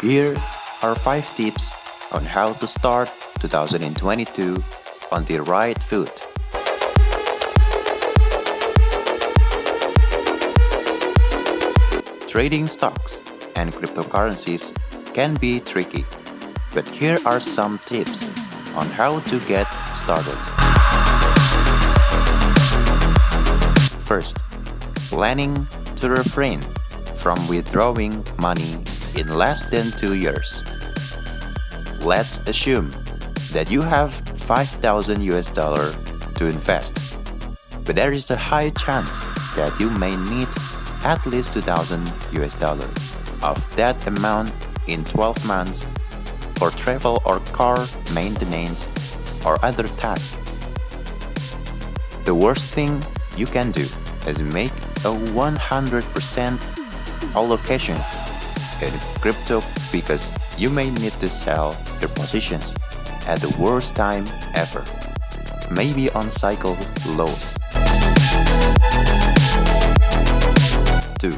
Here are 5 tips on how to start 2022 on the right foot. Trading stocks and cryptocurrencies can be tricky, but here are some tips on how to get started. First, planning to refrain from withdrawing money in less than 2 years. Let's assume that you have $5,000 to invest, but there is a high chance that you may need at least $2,000 of that amount in 12 months for travel or car maintenance or other tasks. The worst thing you can do is make a 100% allocation in crypto because you may need to sell your positions at the worst time ever, maybe on cycle lows. 2.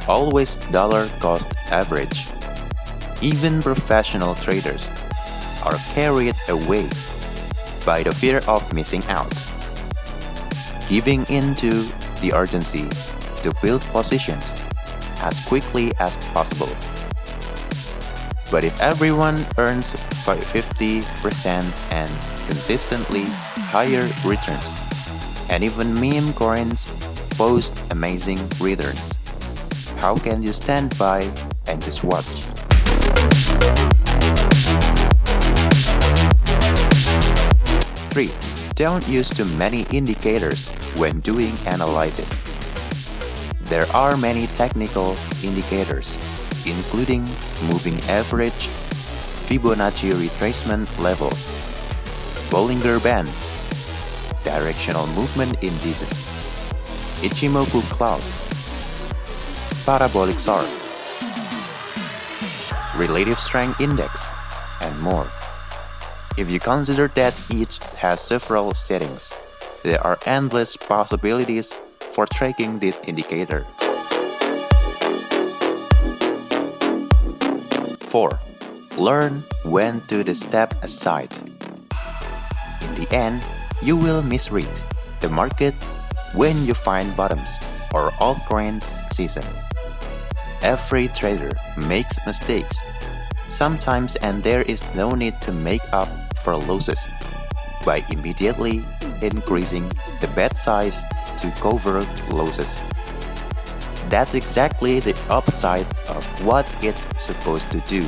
Always dollar cost average. Even professional traders are carried away by the fear of missing out, giving into the urgency to build positions as quickly as possible. But if everyone earns 50% and consistently higher returns, and even meme coins post amazing returns, how can you stand by and just watch? 3. Don't use too many indicators when doing analysis. There are many technical indicators, including moving average, Fibonacci retracement levels, Bollinger Band, directional movement indices, Ichimoku cloud, parabolic SAR, relative strength index, and more. If you consider that each has several settings, there are endless possibilities for tracking this indicator. 4. Learn when to step aside. In the end, you will misread the market when you find bottoms or altcoins season. Every trader makes mistakes sometimes, and there is no need to make up for losses by immediately increasing the bet size to cover losses. That's exactly the opposite of what it's supposed to do.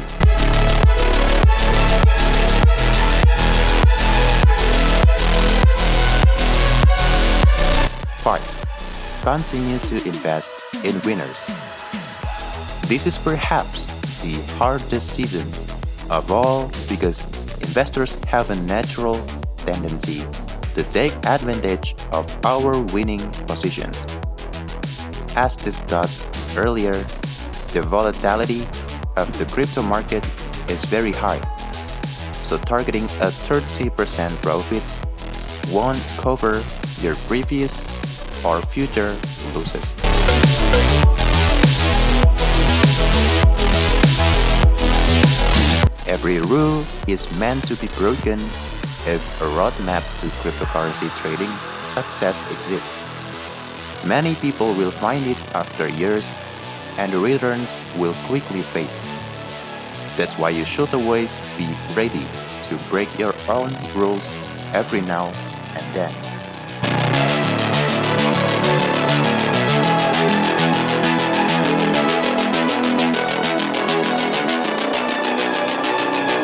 5. Continue to invest in winners. This is perhaps the hardest season of all because investors have a natural tendency to take advantage of our winning positions. As discussed earlier, the volatility of the crypto market is very high, so targeting a 30% profit won't cover your previous or future losses. Every rule is meant to be broken if a roadmap to cryptocurrency trading success exists. Many people will find it after years, and the returns will quickly fade. That's why you should always be ready to break your own rules every now and then.